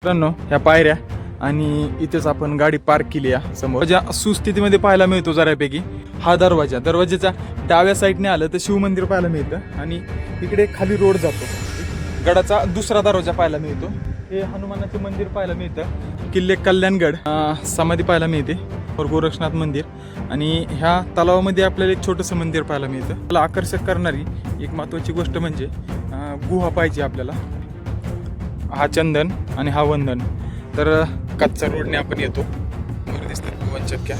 मित्रांनो ह्या पायऱ्या आणि इथेच आपण गाडी पार्क केली आहे समोर ज्या सुस्थितीमध्ये पाहायला मिळतो जरापैकी हा दरवाजाच्या डाव्या साईडने आलं तर शिवमंदिर पाहायला मिळतं आणि इकडे खाली रोड जातो गडाचा दुसरा दरवाजा पाहायला मिळतो हे हनुमानाचे मंदिर पाहायला मिळतं किल्ले कल्याणगड समाधी पाहायला मिळते गोरक्षनाथ मंदिर आणि ह्या तलावामध्ये आपल्याला एक छोटंसं मंदिर पाहायला मिळतं त्याला आकर्षक करणारी एक महत्त्वाची गोष्ट म्हणजे गुहा पाहिजे आपल्याला हा चंदन आणि हा वंदन तर कच्चा रोडने आपण येतो वर दिसतात 2 चक्क्या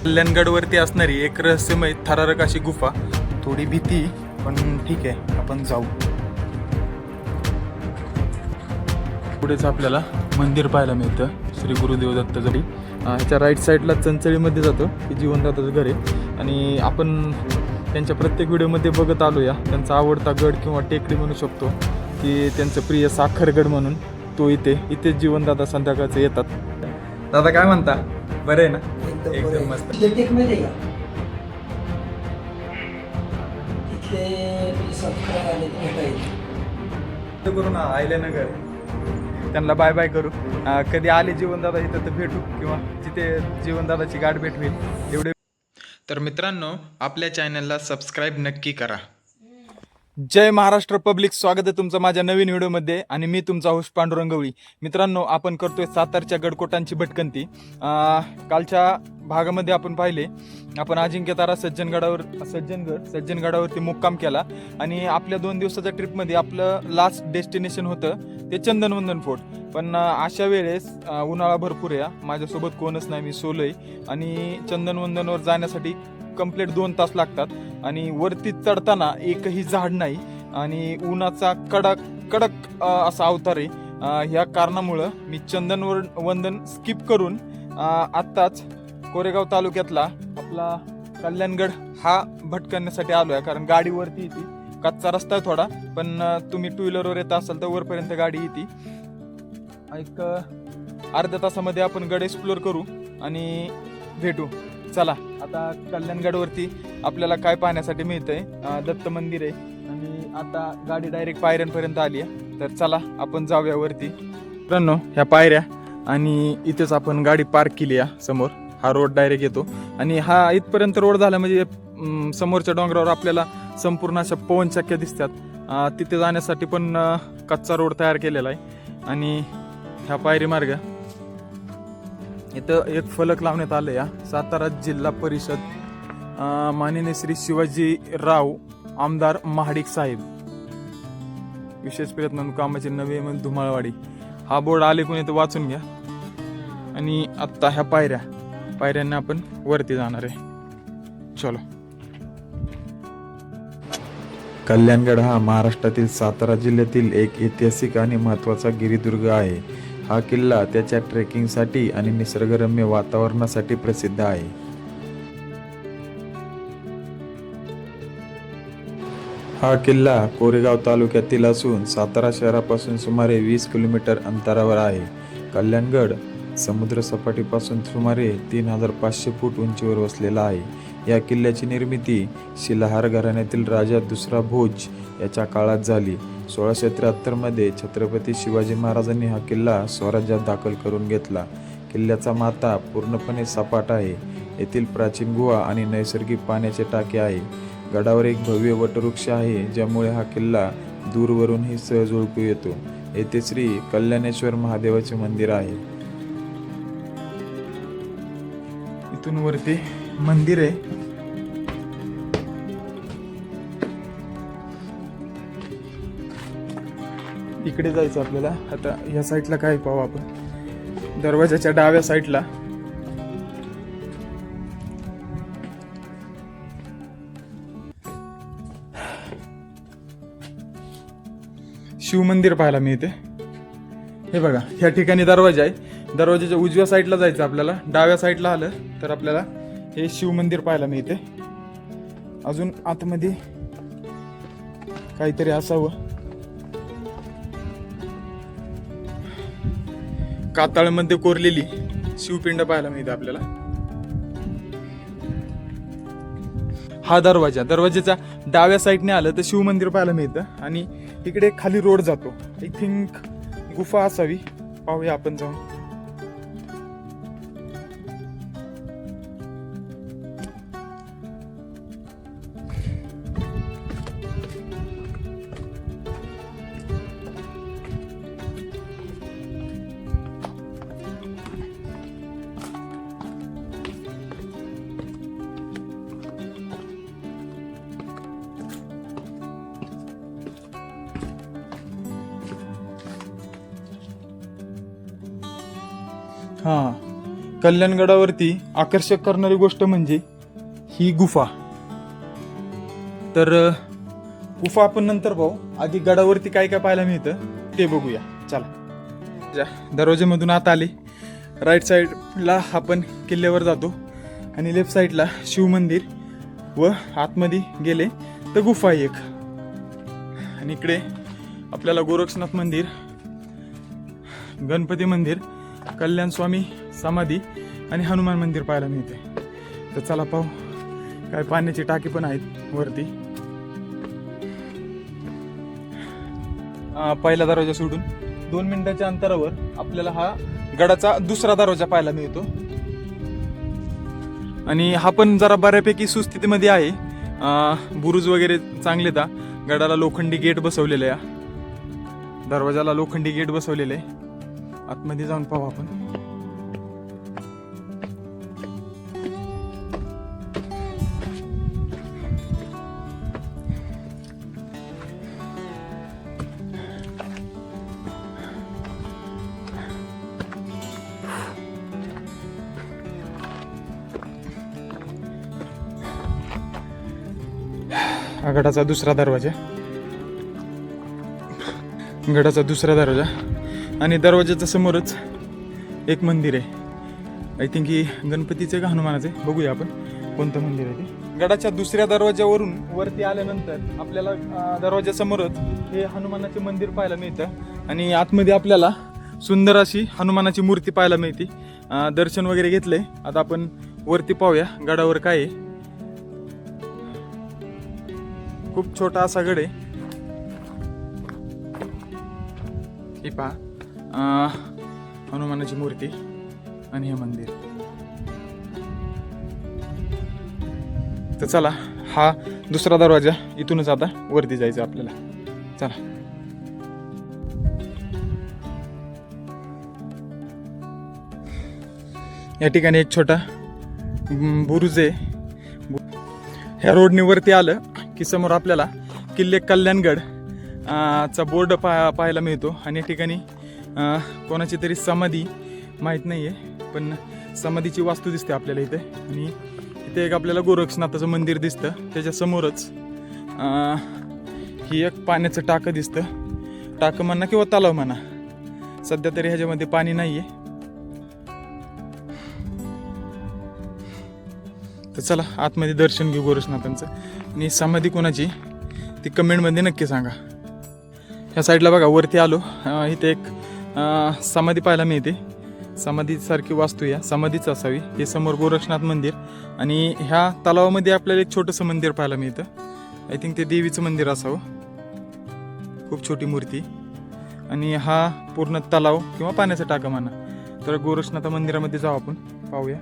कल्याणगडवरती असणारी एक रहस्यमय थरारक अशी गुफा थोडी भीती पण ठीक आहे आपण जाऊ पुढेच आपल्याला मंदिर पाहायला मिळतं श्री गुरुदेव दत्त जडी ह्याच्या राईट साईडला चंचळीमध्ये जातो की जीवनदाताचं घर आहे आणि आपण त्यांच्या प्रत्येक व्हिडिओमध्ये बघत आलो या त्यांचा आवडता गड किंवा टेकडी म्हणू शकतो की त्यांचं प्रिय साखरगड म्हणून तो इथेच जीवनदाता संध्याकाळचे येतात. दादा काय म्हणता बरं आहे ना एकदम मस्त करू ना आयल्यानगर त्यांना बाय बाय करू कधी आले जीवनदादा इथं तर भेटू किंवा जिथे जीवनदादाची गाठ भेट होईल एवढे. तर मित्रांनो आपल्या चॅनलला सबस्क्राईब नक्की करा. जय महाराष्ट्र पब्लिक स्वागत आहे तुमचं माझ्या नवीन व्हिडिओमध्ये आणि मी तुमचा होस्ट पांडुरंग गवळी. मित्रांनो आपण करतोय सातारच्या गडकोटांची भटकंती. कालच्या भागामध्ये आपण पाहिले आपण अजिंक्य तारा सज्जनगडावरती मुक्काम केला आणि आपल्या 2 दिवसाच्या ट्रिपमध्ये आपलं लास्ट डेस्टिनेशन होतं ते चंदनवंदन फोर्ट. पण अशा वेळेस उन्हाळा भरपूर आहे माझ्यासोबत कोणच नाही मी सोलोय आणि चंदनवंदनवर जाण्यासाठी कंप्लीट 2 तास लागतात आणि वरती चढताना एकही झाड नाही आणि उन्हाचा कडक असा अवतार आहे. ह्या कारणामुळं मी चंदनवंदन स्किप करून आत्ताच कोरेगाव तालुक्यातला आपला कल्याणगड हा भटकण्यासाठी आलो आहे. कारण गाडीवरती येते कच्चा रस्ता आहे थोडा पण तुम्ही 2 व्हीलरवर येत असाल तर वरपर्यंत गाडी येते. एक अर्ध्या तासामध्ये आपण गड एक्सप्लोर करू आणि भेटू. चला आता कल्याणगडवरती आपल्याला काय पाहण्यासाठी मिळतंय दत्त मंदिर आहे आणि आता गाडी डायरेक्ट पायऱ्यांपर्यंत आली आहे तर चला आपण जाऊया वरती. मित्रांनो ह्या पायऱ्या आणि इथेच आपण गाडी पार्क केली आहे समोर हा रोड डायरेक्ट येतो आणि हा इथपर्यंत रोड झाला म्हणजे समोरच्या डोंगरावर आपल्याला संपूर्ण अशा पवन चक्क्या दिसतात. तिथे जाण्यासाठी पण कच्चा रोड तयार केलेला आहे आणि ह्या पायरी मार्ग इथं एक फलक लावण्यात आलं या सातारा जिल्हा परिषद माननीय श्री शिवाजीराव आमदार महाडिक साहेब विशेष प्रयत्न कामाचे नवे धुमाळवाडी हा बोर्ड आले कोणी तर वाचून घ्या. आणि आत्ता ह्या पायऱ्यांना आपण वरती जाणार आहे. चलो. कल्याणगड हा महाराष्ट्रातील सातारा जिल्ह्यातील एक ऐतिहासिक आणि महत्त्वाचा गिरिदुर्ग आहे. हा किल्ला त्याच्या ट्रेकिंगसाठी आणि निसर्गरम्य वातावरणासाठी प्रसिद्ध आहे. हा किल्ला कोरेगाव तालुक्यातील असून सातारा शहरापासून सुमारे 20 किलोमीटर अंतरावर आहे. कल्याणगड समुद्र सपाटीपासून सुमारे 3500 फूट उंचीवर वसलेला आहे. या किल्ल्याची निर्मिती शिलाहार घराण्यातील राजा दुसरा भोज याच्या काळात झाली. 1673 मध्ये छत्रपती शिवाजी महाराजांनी हा किल्ला स्वराज्यात दाखल करून घेतला. किल्ल्याचा माथा पूर्णपणे सपाट आहे. येथील प्राचीन गुहा आणि नैसर्गिक पाण्याचे टाके आहे. गडावर एक भव्य वटवृक्ष आहे ज्यामुळे हा किल्ला दूरवरूनही सहज ओळखू येतो. येथे श्री कल्याणेश्वर महादेवाचे मंदिर आहे. इथून वरती मंदिर आहे. इकडे जायचं आपल्याला. आता या साईडला काय पाहू आपण दरवाजाच्या डाव्या साईडला शिवमंदिर पाहायला मिळते. हे बघा ह्या ठिकाणी दरवाजा आहे. दरवाजाच्या उजव्या साईडला जायचं आपल्याला. डाव्या साईडला आलं तर आपल्याला हे शिवमंदिर पाहायला मिळते. अजून आतमध्ये काहीतरी असावं. कातळमध्ये कोरलेली शिवपिंड पाहायला मिळते आपल्याला. हा दरवाजाच्या डाव्या साईडने आलं तर शिवमंदिर पाहायला मिळतं आणि इकडे खाली रोड जातो. आय थिंक गुफा असावी पाहूया आपण जाऊन. हा, कल्याणगडावरती आकर्षक करणारी गोष्ट म्हणजे ही गुफा. तर गुफा आपण नंतर पाहू, आधी गडावरती काय काय पाहायला मिळतं ते बघूया. चला, दरवाजेमधून आत आले, राईट साईडला आपण किल्ल्यावर जातो आणि लेफ्ट साईडला शिव मंदिर व आतमध्ये गेले तर गुफा आहे एक. आणि इकडे आपल्याला गोरक्षनाथ मंदिर, गणपती मंदिर, कल्याण स्वामी समाधी आणि हनुमान मंदिर पाहायला मिळते. तर चला पाहू. काय पाण्याची टाकी पण आहेत वरती. पहिला दरवाजा सोडून 2 मिनिटाच्या अंतरावर आपल्याला हा गडाचा दुसरा दरवाजा पाहायला मिळतो. आणि हा पण जरा बऱ्यापैकी सुस्थितीमध्ये आहे. बुरुज वगैरे चांगले दा. गडाला लोखंडी गेट बसवलेलं आहे, दरवाजाला लोखंडी गेट बसवलेलं आहे. आतमध्ये जाऊन पाहू आपण. हा गडाचा दुसरा दरवाजा, गडाचा दुसरा दरवाजा. आणि दरवाजाच्या समोरच एक मंदिर आहे. आय थिंक ही गणपतीचे का हनुमानाचे, बघूया आपण कोणतं मंदिर आहे ते. गडाच्या दुसऱ्या दरवाजावरून वरती आल्यानंतर आपल्याला दरवाजासमोरच हे हनुमानाचे मंदिर पाहायला मिळतं. आणि आतमध्ये आपल्याला सुंदर अशी हनुमानाची मूर्ती पाहायला मिळते. दर्शन वगैरे घेतलंय, आता आपण वरती पाहूया गडावर काय आहे. खूप छोटा असा गड आहे. हे पहा, हनुमानाची मूर्ती आणि हे मंदिर. तर चला, हा दुसरा दरवाजा, इथूनच आता वरती जायचं आपल्याला. चला. या ठिकाणी एक छोटा बुरुज आहे. ह्या रोडने वरती आलं की समोर आपल्याला किल्ले कल्याणगड चा बोर्ड पाहायला मिळतो. आणि या ठिकाणी कोणाची तरी समाधी माहीत नाही आहे, पण समाधीची वास्तू दिसते आपल्याला इथे. आणि इथे एक आपल्याला गोरक्षनाथाचं मंदिर दिसतं. त्याच्यासमोरच ही एक पाण्याचं टाकं दिसतं. टाकं म्हणा किंवा तलाव म्हणा, सध्या तरी ह्याच्यामध्ये पाणी नाही आहे. तर चला आतमध्ये दर्शन घेऊ गोरक्षनाथांचं. आणि समाधी कोणाची ती कमेंटमध्ये नक्की सांगा. ह्या साईडला बघा, वरती आलो, इथे एक समाधी पाहायला मिळते. समाधीसारखी वास्तू या समाधीच असावी. हे समोर गोरक्षनाथ मंदिर आणि ह्या तलावामध्ये आपल्याला एक छोटंसं मंदिर पाहायला मिळतं. आय थिंक ते देवीचं मंदिर असावं. खूप छोटी मूर्ती. आणि हा पूर्ण तलाव किंवा पाण्याचा टाका म्हणा. तर गोरक्षनाथ मंदिरामध्ये जाऊ आपण, पाहूया.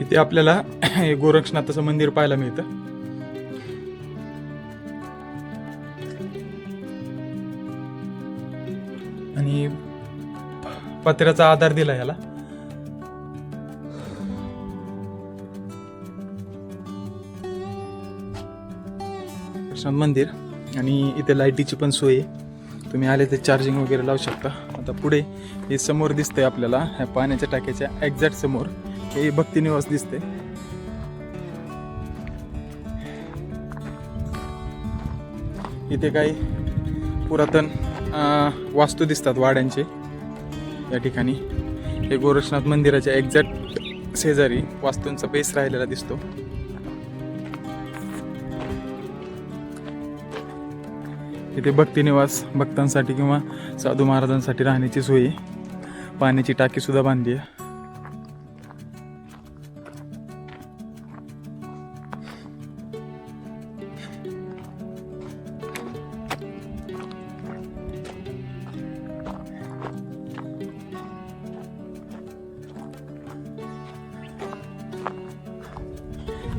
इथे आपल्याला गोरक्षनाथाचं मंदिर पाहायला मिळतं. आणि पत्र्याचा आधार दिला याला. गोरक्षनाथ मंदिर. आणि इथे लाईटीची पण सोय आहे, तुम्ही आले तर चार्जिंग वगैरे लावू शकता. आता पुढे हे समोर दिसतंय आपल्याला, ह्या पाण्याच्या टाक्याच्या एक्झॅक्ट समोर हे भक्ती निवास दिसते. इथे काही पुरातन वास्तू दिसतात वाड्यांचे. या ठिकाणी हे गोरक्षनाथ मंदिराच्या एक्झॅक्ट शेजारी वास्तूंचा बेस राहिलेला दिसतो. इथे भक्तिनिवास भक्तांसाठी किंवा साधू महाराजांसाठी राहण्याची सोय आहे. पाण्याची टाकी सुद्धा बांधली आहे.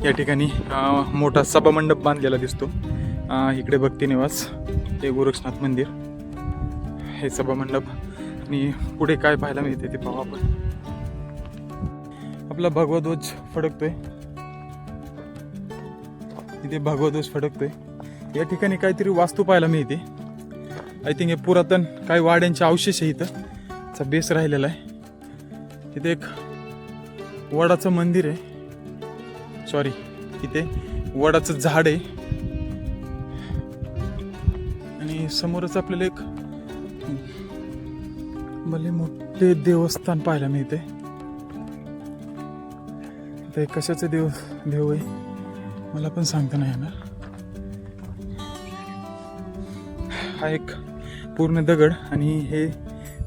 या ठिकाणी मोठा सभामंडप बांधलेला दिसतो. इकडे भक्तिनिवास, हे गोरक्षनाथ मंदिर, हे सभामंडप आणि पुढे काय पाहायला मिळते ते पाहू आपण. आपला भगवा ध्वज फडकतोय, इथे भगवा ध्वज फडकतोय. या ठिकाणी काहीतरी वास्तू पाहायला मिळते. आय थिंक हे पुरातन काही वाड्यांचे अवशेष आहे. इथं बेस राहिलेला आहे. इथे एक वडाचं मंदिर आहे, सॉरी इथे वडाचं झाड आहे आणि समोरच आपल्याला एक भले मोठे देवस्थान पाहायला मिळते. ते कशाचे देव आहे मला पण सांगता नाही येणार. हा एक पूर्ण दगड आणि हे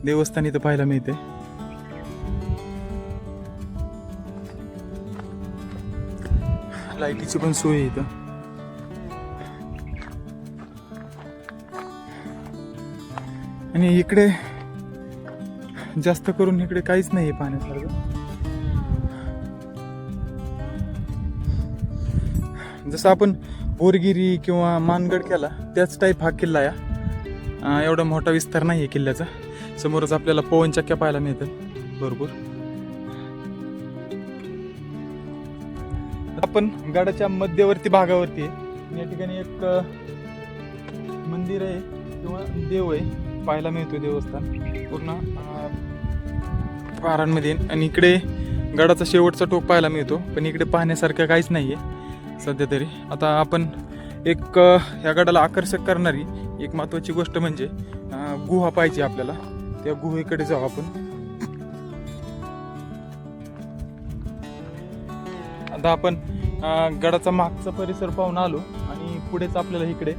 देवस्थान इथं पाहायला मिळते. लाईटीची पण सोय आहे इथं. आणि इकडे जास्त करून इकडे काहीच नाही पाहण्यासारखं. जसं आपण बोरगिरी किंवा मानगड केला त्याच टाईप हा किल्ला आहे. एवढा मोठा विस्तार नाही आहे किल्ल्याचा. समोरच आपल्याला पवनचक्क्या पाहायला मिळतात भरपूर. आपण गडाच्या मध्यवर्ती भागावरती आहे. या ठिकाणी एक मंदिर आहे किंवा देव आहे पाहायला मिळतो. देवस्थान पूर्ण पहारांमध्ये. आणि इकडे गडाचा शेवटचा टोक पाहायला मिळतो, पण इकडे पाहण्यासारखं काहीच नाही आहे सध्या तरी. आता आपण एक या गडाला आकर्षक करणारी एक महत्त्वाची गोष्ट म्हणजे गुहा पाहिजे आपल्याला. त्या गुहेकडे जाऊ आपण. आता आपण गडाचा मागचा परिसर पाहून आलो आणि पुढेच आपल्याला इकडे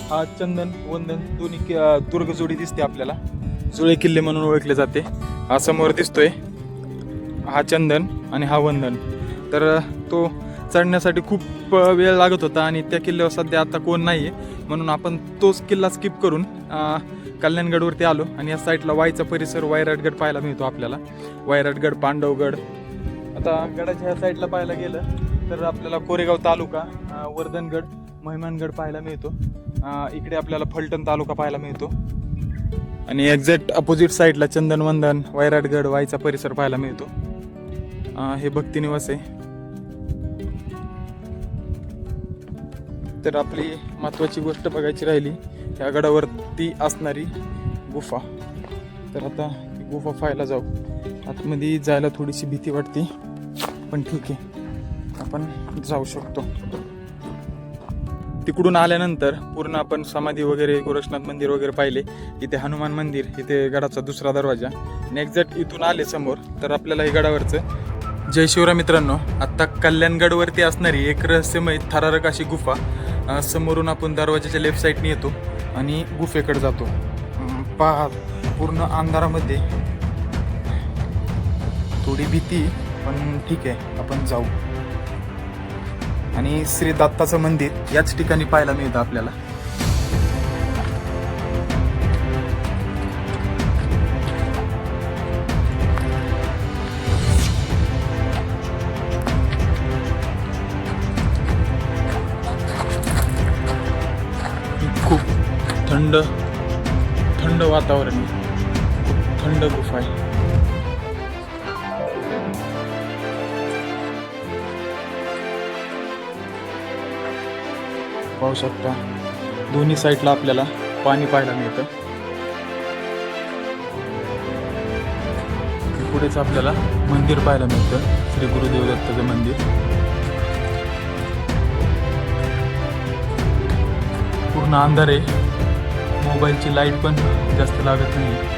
हा चंदन वंदन दोन्ही दुर्गजोडी दिसते आपल्याला. जुळे किल्ले म्हणून ओळखले जाते. हा समोर दिसतोय हा चंदन आणि हा वंदन. तर तो चढण्यासाठी खूप वेळ लागत होता आणि त्या किल्ल्यावर सध्या आता कोण नाही आहे, म्हणून आपण तोच किल्ला स्किप करून कल्याणगडवरती आलो. आणि या साईडला वाईचा परिसर वायराटगड पाहायला मिळतो आपल्याला. वायराटगड, पांडवगड. आता गडाच्या ह्या साईडला पाहायला गेलं तर आपल्याला कोरेगाव तालुका, वर्धनगड, महिमानगड पाहायला मिळतो. इकडे आपल्याला फलटण तालुका पाहायला मिळतो. आणि एक्झॅक्ट अपोजिट साईडला चंदनवंदन, वायराटगड, वाईचा परिसर पाहायला मिळतो. हे भक्तिनिवास आहे. तर आपली महत्त्वाची गोष्ट बघायची राहिली या गडावरती असणारी गुफा. तर आता ही गुफा पाहायला जाऊ. आतमध्ये जायला थोडीशी भीती वाटते, पण ठीक आहे, आपण जाऊ शकतो. तिकडून आल्यानंतर पूर्ण आपण समाधी वगैरे, गोरक्षनाथ मंदिर वगैरे पाहिले. इथे हनुमान मंदिर, इथे गडाचा दुसरा दरवाजा. आणि एक्झॅक्ट इथून आले समोर तर आपल्याला हे गडावरचं. जय शिवराय मित्रांनो, आत्ता कल्याणगडवरती असणारी एक रहस्यमय थरारक अशी गुफा. समोरून आपण दरवाजाच्या लेफ्ट साईडने येतो आणि गुफेकडे जातो. पहा पूर्ण अंधारामध्ये, थोडी भीती, पण ठीक आहे आपण जाऊ. आणि श्री दत्ताचं मंदिर याच ठिकाणी पाहायला मिळतं आपल्याला. खूप थंड थंड वातावरण आहे, खूप थंड गुफा आहे. पाहू शकता दोन्ही साईडला आपल्याला पाणी पाहायला मिळतं. पुढेच आपल्याला मंदिर पाहायला मिळतं, श्री गुरुदेव दत्ताचं मंदिर. पूर्ण अंधार आहे, मोबाईलची लाईट पण जास्त लागत नाही.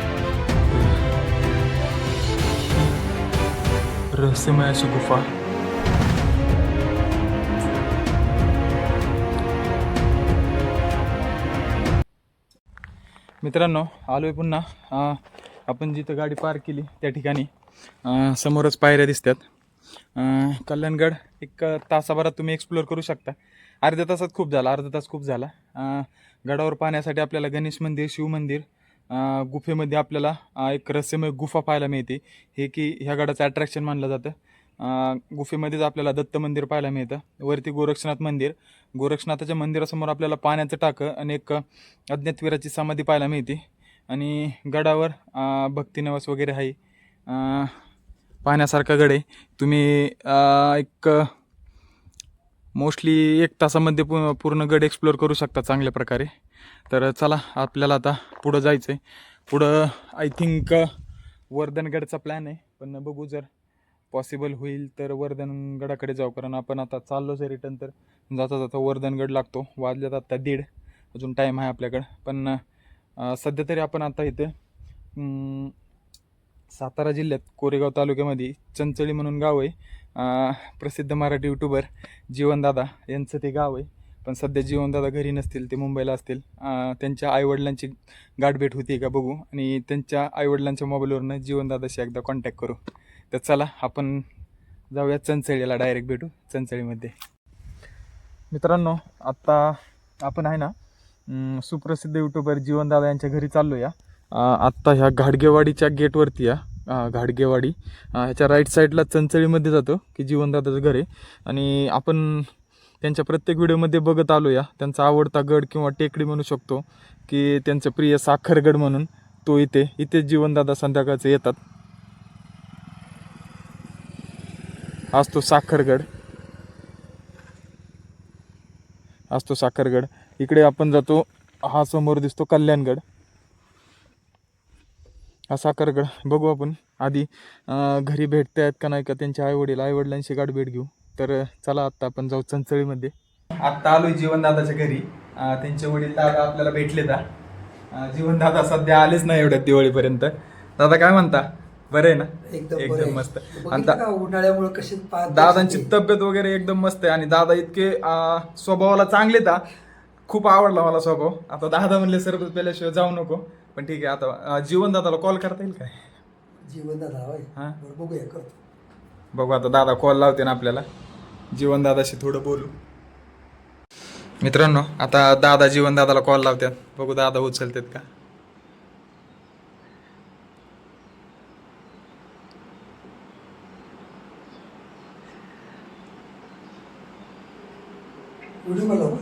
रहस्यमय अशी गुफा. मित्रांनो आलोय पुन्हा आपण जिथं गाडी पार्क केली त्या ठिकाणी समोरच पायऱ्या दिसतात. कल्याणगड एक तासाभरात तुम्ही एक्सप्लोअर करू शकता. अर्ध्या तासात खूप झाला, अर्धा तास खूप झाला. गडावर पाहण्यासाठी आपल्याला गणेश मंदिर, शिव मंदिर, गुफेमध्ये आपल्याला एक रहस्यमय गुफा पाहायला मिळते. हे की ह्या गडाचं अट्रॅक्शन मानलं जातं. गुफेमध्येच आपल्याला दत्त मंदिर पाहायला मिळतं. वरती गोरक्षनाथ मंदिर, गोरक्षनाथाच्या मंदिरासमोर आपल्याला पाण्याचं टाकं आणि एक अज्ञातवीराची समाधी पाहायला मिळते. आणि गडावर भक्तिनिवास वगैरे आहे. पाहण्यासारखा गड आहे. तुम्ही एक मोस्टली 1 तासामध्ये पूर्ण गड एक्सप्लोअर करू शकता चांगल्या प्रकारे. तर चला आपल्याला आता पुढं जायचं आहे. पुढं आय थिंक वर्धनगडचा प्लॅन आहे, पण बघू जर पॉसिबल होईल तर वर्धनगडाकडे जाऊ. कारण आपण आता चाललोच आहे रिटर्न, तर जाता जाता वर्धनगड लागतो. वाजल्यात आता 1:30, अजून टाईम आहे आपल्याकडं. पण सध्या तरी आपण आता इथे सातारा जिल्ह्यात कोरेगाव तालुक्यामध्ये चंचळी म्हणून गाव आहे. प्रसिद्ध मराठी यूट्यूबर जीवनदादा यांचं ते गाव आहे. पण सध्या जीवनदादा घरी नसतील, ते मुंबईला असतील. त्यांच्या आईवडिलांची गाठभेट होती का बघू, आणि त्यांच्या आईवडिलांच्या मोबाईलवरनं जीवनदादाशी एकदा कॉन्टॅक्ट करू. तर चला आपण जाऊया चंचळीला, डायरेक्ट भेटू चंचळीमध्ये. मित्रांनो आत्ता आपण आहे ना सुप्रसिद्ध यूट्यूबर जीवनदादा यांच्या घरी चाललो या. आत्ता ह्या घाडगेवाडीच्या गेटवरती या. घाडगेवाडी ह्याच्या राईट साईडला चंचळीमध्ये जातो की जीवनदादाचं घर आहे. आणि आपण त्यांच्या प्रत्येक व्हिडिओमध्ये बघत आलो या. त्यांचा आवडता गड किंवा टेकडी म्हणू शकतो की त्यांचं प्रिय साखरगड म्हणून, तो इथे जीवनदादा संध्याकाळचे येतात. आज तो साखरगड. इकडे आपण जातो, हा समोर दिसतो कल्याणगड, हा साखरगड. बघू आपण आधी घरी भेटतायत का नाही का त्यांचे आईवडिलांशी गाठ भेट घेऊ. तर चला आत्ता आपण जाऊ चंचळीमध्ये. आत्ता आलोय जीवनदादाच्या घरी. त्यांचे वडील दादा आपल्याला भेटले. जीवनदादा सध्या आलेच नाही एवढ्या दिवाळीपर्यंत. दादा काय म्हणता, बरं आहे ना? एकदम मस्त. उन्हाळ्यामुळे कशी दादांची तब्येत वगैरे एकदम मस्त आहे. आणि दादा इतके स्वभावाला चांगले, खूप आवडला मला स्वभाव. आता दादा म्हणले सरबत प्याल्याशिवाय जाऊ नको. पण ठीक आहे, आता जीवनदादाला कॉल करता येईल काय? जीवनदादा बघूया, करतो. बघू आता दादा कॉल लावते ना आपल्याला. जीवनदादाशी थोडं बोलू. मित्रांनो आता दादा जीवनदादाला कॉल लावतात. बघू दादा उचलतात का. व्हिडिओ कॉल लावा.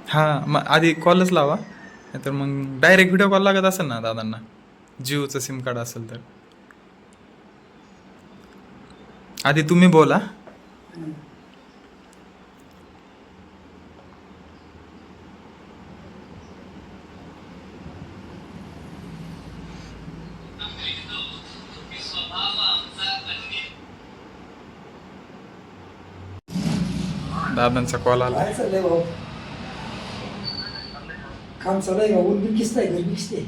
हां, मग आधी कॉलच लावा, नाहीतर मग डायरेक्ट व्हिडिओ कॉल लागत असेल ना दादांना, जिओचं सिम कार्ड असेल तर. आधी तुम्ही बोला. दादांचा कॉल आला. काय चाललंय भाऊ? काम चालू आहे का? ऊन बिन किसत आहे, गरमी किसते.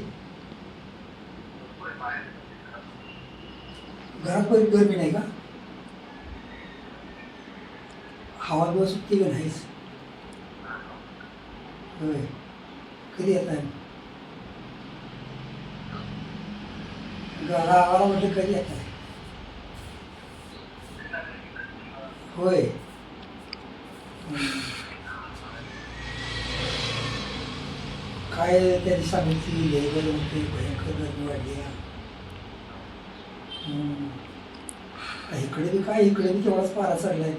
घरात बरी गरमी नाही का? हवा बिवा सुटते का नाहीच? होय, कधी येत आहे? गावाला म्हटलं कधी येत आहे? होय. काय त्यांनी सांगितली भयंकर गरमी वाढली. इकडे बी काय, इकडे बी तेवढाच पारा चढलाय.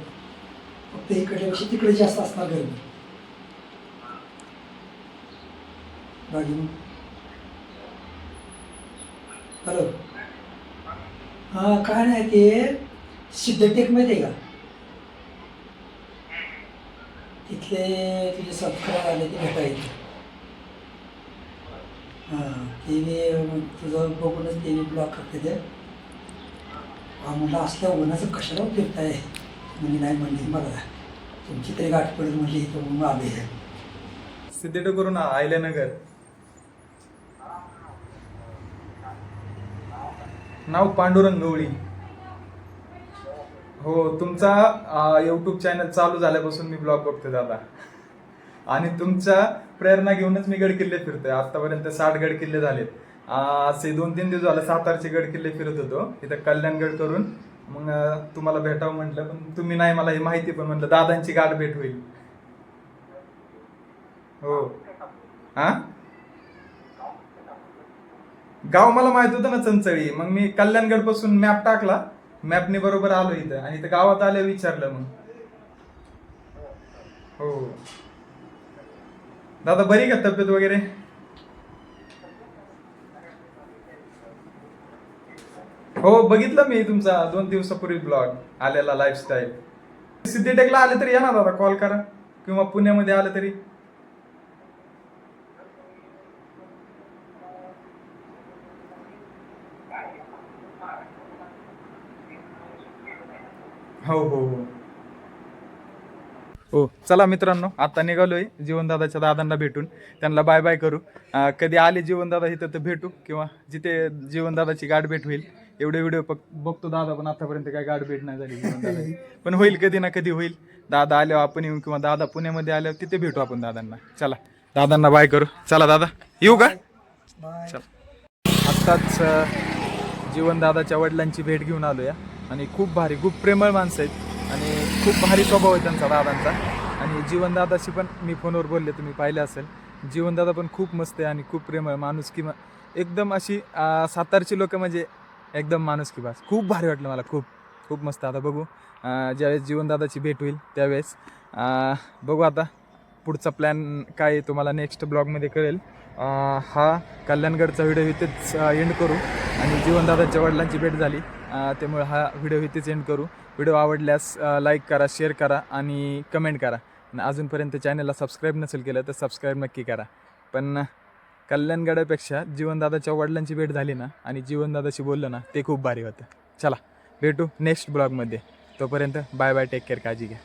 फक्त इकडल्यापेक्षा तिकडे जास्त असणार गरमी. बाकी हॅलो, हां काय नाही, ते सिद्धटेक माहिती आहे का? तिथले तुझे सबस्क्राईब आले ते भेटायचे. हां, ते मी तुझं बघूनच ते मी ब्लॉक करते ते. म्हटलं असल्या उन्हाचं कशाला फिरताय? म्हणजे नाही म्हणली, मला तुमची तरी गाठ पडेल म्हणली, इथं म्हणून आले. सिद्धेट करून आयल्यानगर. नाव पांडुरंग गवळी. हो, तुमचा यूट्यूब चॅनल चालू झाल्यापासून मी ब्लॉग बघते दादा. आणि तुमच्या प्रेरणा घेऊनच मी गड किल्ले फिरतोय. आतापर्यंत 60 गड किल्ले झालेत. असे 2-3 दिवस झाले सातारचे गड किल्ले फिरत होतो. इथं कल्याणगड करून मग तुम्हाला भेटावं म्हटलं, पण तुम्ही नाही, मला ही माहिती पण म्हटलं दादांची गाठ भेट होईल. हो. हा, गाव मला माहित होतं ना चंचळी. मग मी कल्याणगड पासून मॅप टाकला, मॅपने बरोबर आलो इथं आणि इथं गावात आले विचारलं मग. हो दादा, बरी का तब्येत वगैरे? हो, बघितलं मी तुमचा 2 दिवसापूर्वी ब्लॉग आलेला लाईफस्टाईल. सिद्धीटेकला आले तरी या ना दादा, कॉल करा, किंवा पुण्यामध्ये आलं तरी. हो हो हो हो. चला मित्रांनो, आता निघालोय जीवनदादाच्या दादांना भेटून, त्यांना बाय बाय करू. कधी आले जीवनदादा इथं तर भेटू, किंवा जिथे जीवनदादाची गाठ भेट होईल. एवढे व्हिडिओ बघतो दादा, पण आतापर्यंत काय गाठ भेट नाही झाली जीवनदादाची. पण होईल, कधी ना कधी होईल. दादा आल्यावर आपण येऊ, किंवा दादा पुण्यामध्ये आल्यावर तिथे भेटू आपण दादांना. चला दादांना बाय करू. चला दादा, येऊ का? बाय. चला. आत्ताच जीवनदादाच्या वडिलांची भेट घेऊन आलो या, आणि खूप भारी, खूप प्रेमळ माणसं आहेत आणि खूप भारी स्वभाव आहे त्यांचा दादांचा. आणि जीवनदादाशी पण मी फोनवर बोलले, तुम्ही पाहिले असेल. जीवनदादा पण खूप मस्त आहे आणि खूप प्रेमळ माणूस, की एकदम अशी सातारची लोक म्हणजे एकदम माणूस की बास. खूप भारी वाटलं मला, खूप खूप मस्त. आता बघू ज्यावेळेस जीवनदादाची भेट होईल त्यावेळेस बघू आता पुढचा प्लॅन काय तुम्हाला नेक्स्ट ब्लॉगमध्ये कळेल. हा कल्याणगडचा व्हिडिओ इथेच एंड करू, आणि जीवनदादाच्या वडिलांची भेट झाली त्यामुळे हा व्हिडिओ इथेच एंड करू. व्हिडिओ आवडल्यास लाईक करा, शेअर करा आणि कमेंट करा. आणि अजूनपर्यंत चॅनलला सबस्क्राईब नसेल केलं तर सबस्क्राईब नक्की करा. पण कल्याणगडापेक्षा जीवनदादाच्या वडिलांची भेट झाली ना, आणि जीवनदादाशी बोललं ना, ते खूप भारी होतं. चला भेटू नेक्स्ट ब्लॉगमध्ये. तोपर्यंत बाय बाय, टेक केअर, काळजी घ्या.